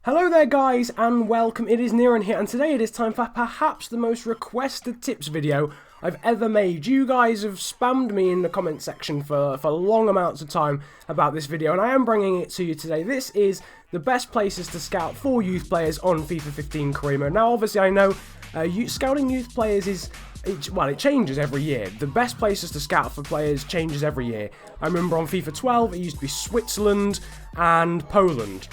Hello there guys and welcome, it is Niran here and today it is time for perhaps the most requested tips video I've ever made. You guys have spammed me in the comment section for long amounts of time about this video and I am bringing it to you today. This is the best places to scout for youth players on FIFA 15 career mode. Now obviously I know scouting youth players it changes every year. The best places to scout for players changes every year. I remember on FIFA 12 it used to be Switzerland and Poland.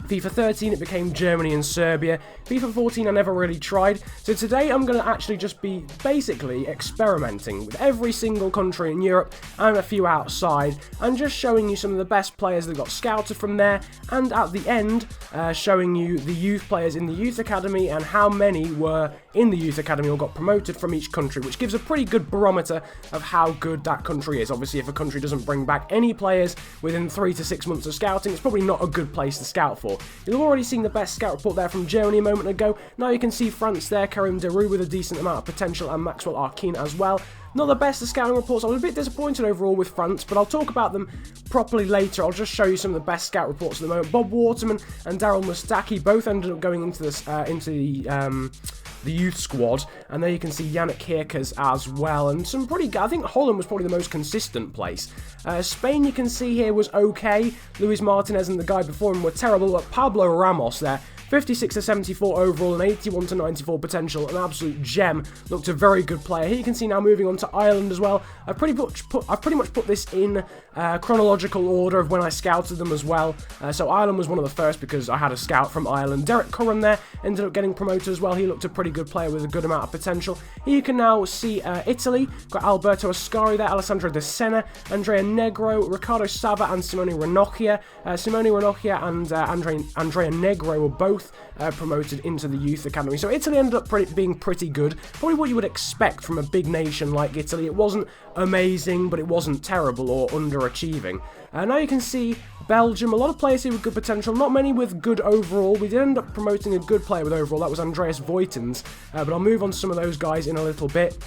FIFA 13 it became Germany and Serbia. FIFA 14 I never really tried. So today I'm going to actually just be basically experimenting with every single country in Europe and a few outside and just showing you some of the best players that got scouted from there, and at the end showing you the youth players in the youth academy and how many were in the youth academy or got promoted from each country, which gives a pretty good barometer of how good that country is. Obviously if a country doesn't bring back any players within 3 to 6 months of scouting, it's probably not a good place to scout for. You've already seen the best scout report there from Germany a moment ago. Now you can see France there, Karim Deroux with a decent amount of potential and Maxwell Arkin as well. Not the best of scouting reports. I was a bit disappointed overall with France, but I'll talk about them properly later. I'll just show you some of the best scout reports at the moment. Bob Waterman and Daryl Mustaki both ended up going into this the youth squad, and there you can see Yannick Hirkes as well, and some pretty good. I think Holland was probably the most consistent place. Spain, you can see here, was okay. Luis Martinez and the guy before him were terrible, but Pablo Ramos there, 56 to 74 overall and 81 to 94 potential, an absolute gem. Looked a very good player. Here you can see now moving on to Ireland as well. I've pretty much put this in chronological order of when I scouted them as well. So Ireland was one of the first because I had a scout from Ireland. Derek Curran there ended up getting promoted as well. He looked a pretty good player with a good amount of potential. Here you can now see Italy. Got Alberto Ascari there, Alessandro De Sena, Andrea Negro, Ricardo Sava and Simone Ranocchia. Simone Ranocchia and Andrea Negro were both promoted into the youth academy. So Italy ended up being pretty good. Probably what you would expect from a big nation like Italy. It wasn't amazing, but it wasn't terrible or underachieving. Now you can see Belgium, a lot of players here with good potential, not many with good overall. We did end up promoting a good player with overall, that was Andreas Voitens, but I'll move on to some of those guys in a little bit.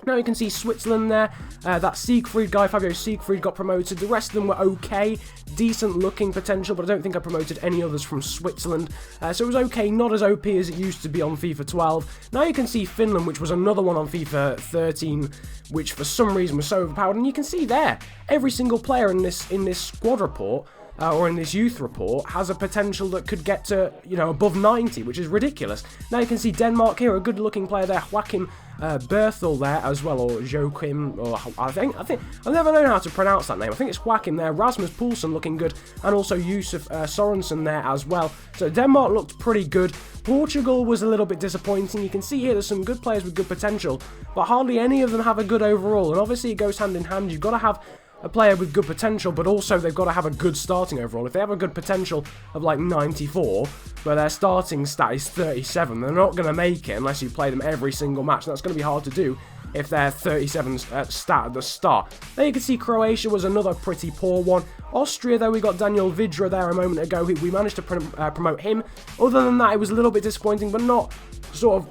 Now you can see Switzerland there, that Siegfried guy, Fabio Siegfried, got promoted. The rest of them were okay, decent looking potential, but I don't think I promoted any others from Switzerland. So it was okay, not as OP as it used to be on FIFA 12. Now you can see Finland, which was another one on FIFA 13, which for some reason was so overpowered. And you can see there, every single player in this squad report, or in this youth report, has a potential that could get to, above 90, which is ridiculous. Now you can see Denmark here, a good looking player there, Joachim Berthel there as well, or Joachim, or I think, I've never known how to pronounce that name. I think it's Joachim there, Rasmus Poulsen looking good, and also Yusuf Sorensen there as well. So Denmark looked pretty good. Portugal was a little bit disappointing. You can see here there's some good players with good potential, but hardly any of them have a good overall, and obviously it goes hand in hand. You've got to have a player with good potential, but also they've got to have a good starting overall. If they have a good potential of like 94, but their starting stat is 37, they're not going to make it unless you play them every single match, and that's going to be hard to do if they're 37 stat at the start. There you can see Croatia was another pretty poor one. Austria, though, we got Daniel Vidra there a moment ago. We managed to promote him. Other than that, it was a little bit disappointing, but not sort of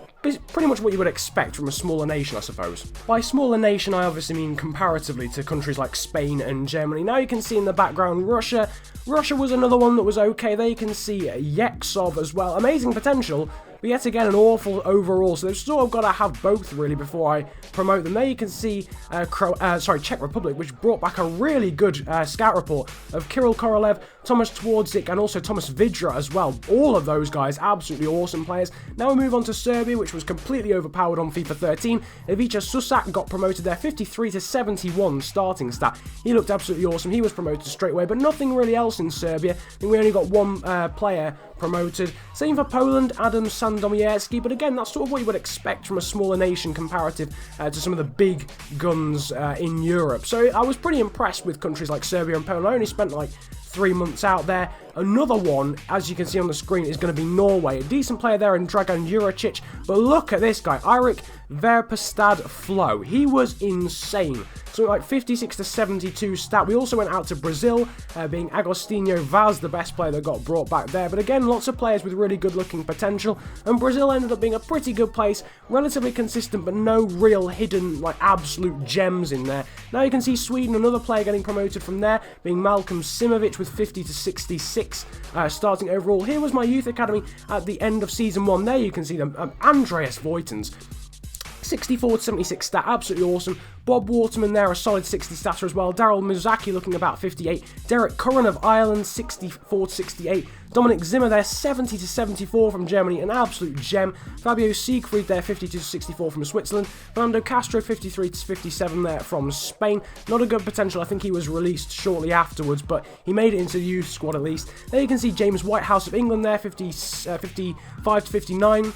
pretty much what you would expect from a smaller nation, I suppose. By smaller nation, I obviously mean comparatively to countries like Spain and Germany. Now you can see in the background Russia. Russia was another one that was okay. There you can see Yeksov as well. Amazing potential, but yet again an awful overall. So they've sort of got to have both really before I promote them. There you can see Czech Republic, which brought back a really good scout report of Kirill Korolev, Thomas Twardzik, and also Thomas Vidra as well. All of those guys, absolutely awesome players. Now we move on to Serbia, which was completely overpowered on FIFA 13. Ivica Susak got promoted there, 53 to 71 starting stat. He looked absolutely awesome. He was promoted straight away, but nothing really else in Serbia. I think we only got one player promoted. Same for Poland, Adam Sandomierski, but again, that's sort of what you would expect from a smaller nation comparative to some of the big guns in Europe. So I was pretty impressed with countries like Serbia and Poland. I only spent like 3 months out there. Another one, as you can see on the screen, is going to be Norway. A decent player there in Dragan Juricic, but look at this guy, Eirik Verpestad Flo. He was insane. So like 56 to 72 stat. We also went out to Brazil, being Agostinho Vaz, the best player that got brought back there. But again, lots of players with really good looking potential. And Brazil ended up being a pretty good place, relatively consistent, but no real hidden, like absolute gems in there. Now you can see Sweden, another player getting promoted from there, being Malcolm Simovic with 50 to 66 66 starting overall. Here was my youth academy at the end of Season 1. There you can see them. Andreas Voitens, 64 to 76 stat, absolutely awesome. Bob Waterman there, a solid 60 statter as well. Daryl Muzaki looking about 58. Derek Curran of Ireland, 64 to 68. Dominic Zimmer there, 70 to 74 from Germany, an absolute gem. Fabio Siegfried there, 52 to 64 from Switzerland. Fernando Castro, 53 to 57 there from Spain. Not a good potential, I think he was released shortly afterwards, but he made it into the youth squad at least. There you can see James Whitehouse of England there, 55 to 59.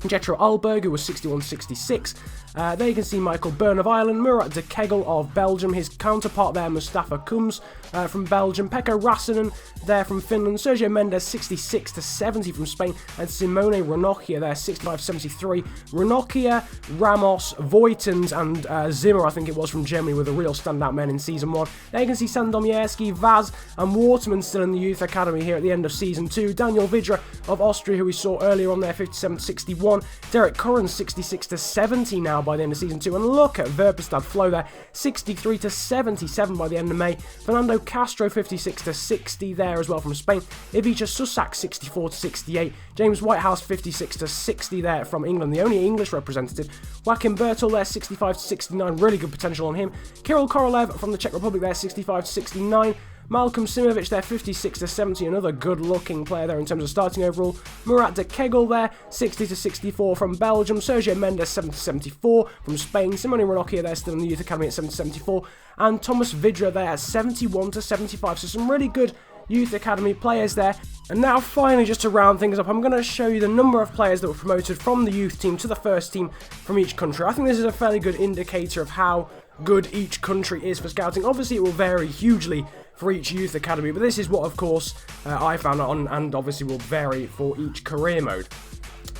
Jetro Alberg, who was 61 to 66. There you can see Michael Byrne of Ireland, Murat de Kegel of Belgium, his counterpart there, Mustafa Kums from Belgium, Pekka Rasanen there from Finland, Sergio Mendes 66 to 70 from Spain, and Simone Ranocchia there 65 to 73. Ranocchia, Ramos, Voitens, and Zimmer, I think it was, from Germany, were the real standout men in Season 1. There you can see Sandomierski, Vaz, and Waterman still in the youth academy here at the end of Season 2. Daniel Vidra of Austria, who we saw earlier on there, 57 to 61. Derek Curran 66 to 70 now by the end of Season 2, and look at Verpestad Flo there, 63 to 77 by the end of May. Fernando Castro 56 to 60 there as well from Spain. Ivica Susak 64 to 68. James Whitehouse 56 to 60 there from England, the only English representative. Joachim Bertel there 65 to 69, really good potential on him. Kirill Korolev from the Czech Republic there 65 to 69. Malcolm Simovic there, 56 to 70, another good-looking player there in terms of starting overall. Murat de Kegel there, 60 to 64 from Belgium. Sergio Mendes, 70 to 74 from Spain. Simone Ranocchia there, still in the youth academy at 70 to 74. And Thomas Vidra there at 71 to 75. So some really good youth academy players there. And now finally, just to round things up, I'm going to show you the number of players that were promoted from the youth team to the first team from each country. I think this is a fairly good indicator of how good each country is for scouting. Obviously it will vary hugely for each youth academy, but this is what, of course, I found on, and obviously will vary for each career mode.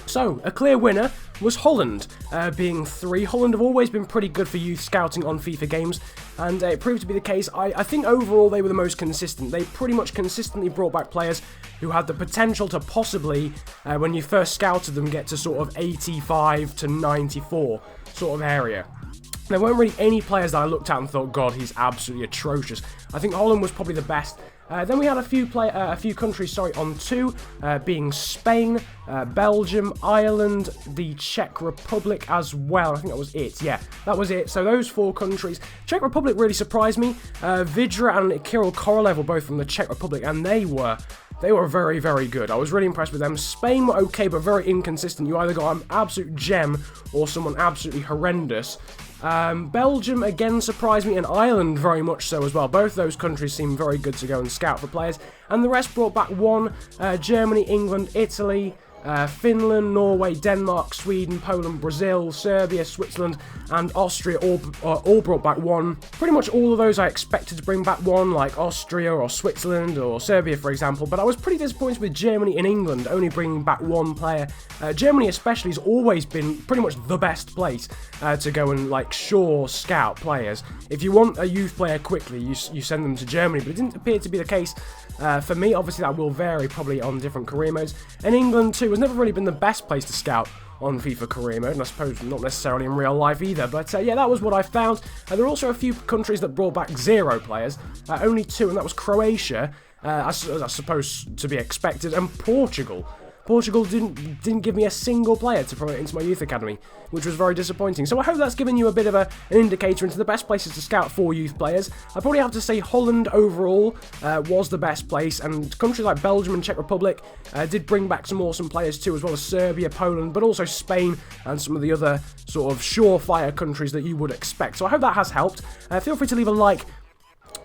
So, a clear winner was Holland, being 3. Holland have always been pretty good for youth scouting on FIFA games, and it proved to be the case. I think overall they were the most consistent. They pretty much consistently brought back players who had the potential to possibly, when you first scouted them, get to sort of 85 to 94 sort of area. There weren't really any players that I looked at and thought, God, he's absolutely atrocious. I think Holland was probably the best. Then we had a few countries, on 2, being Spain, Belgium, Ireland, the Czech Republic as well. I think that was it. Yeah, that was it. So those 4 countries. Czech Republic really surprised me. Vidra and Kirill Korolev were both from the Czech Republic, and they were very, very good. I was really impressed with them. Spain were okay, but very inconsistent. You either got an absolute gem or someone absolutely horrendous. Belgium again surprised me, and Ireland very much so as well. Both those countries seem very good to go and scout for players, and the rest brought back 1. Germany, England, Italy, Finland, Norway, Denmark, Sweden, Poland, Brazil, Serbia, Switzerland, and Austria all brought back 1. Pretty much all of those I expected to bring back 1, like Austria or Switzerland or Serbia, for example, but I was pretty disappointed with Germany and England only bringing back 1 player. Germany especially has always been pretty much the best place to go and scout players. If you want a youth player quickly, you send them to Germany, but it didn't appear to be the case for me. Obviously that will vary probably on different career modes. And England too has never really been the best place to scout on FIFA career mode, and I suppose not necessarily in real life either, but yeah, that was what I found. There were also a few countries that brought back 0 players, only 2, and that was Croatia, I suppose to be expected, and Portugal. Portugal didn't give me a single player to promote into my youth academy, which was very disappointing. So I hope that's given you a bit of an indicator into the best places to scout for youth players. I probably have to say Holland overall was the best place, and countries like Belgium and Czech Republic did bring back some awesome players too, as well as Serbia, Poland, but also Spain and some of the other sort of surefire countries that you would expect. So I hope that has helped. Feel free to leave a like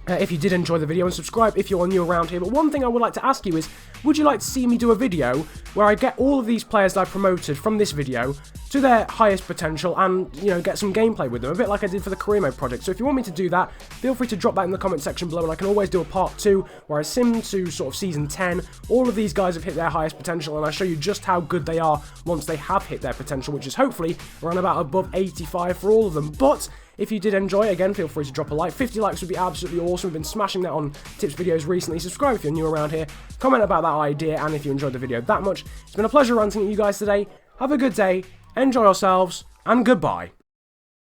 if you did enjoy the video, and subscribe if you're new around here. But one thing I would like to ask you is, would you like to see me do a video where I get all of these players that I promoted from this video to their highest potential and, get some gameplay with them, a bit like I did for the career mode project? So if you want me to do that, feel free to drop that in the comment section below, and I can always do a part 2 where I sim to sort of Season 10. All of these guys have hit their highest potential, and I show you just how good they are once they have hit their potential, which is hopefully around about above 85 for all of them. But if you did enjoy, again, feel free to drop a like. 50 likes would be absolutely awesome. We've been smashing that on tips videos recently. Subscribe if you're new around here. Comment about that idea, and if you enjoyed the video that much. It's been a pleasure ranting at you guys today. Have a good day, enjoy yourselves, and goodbye.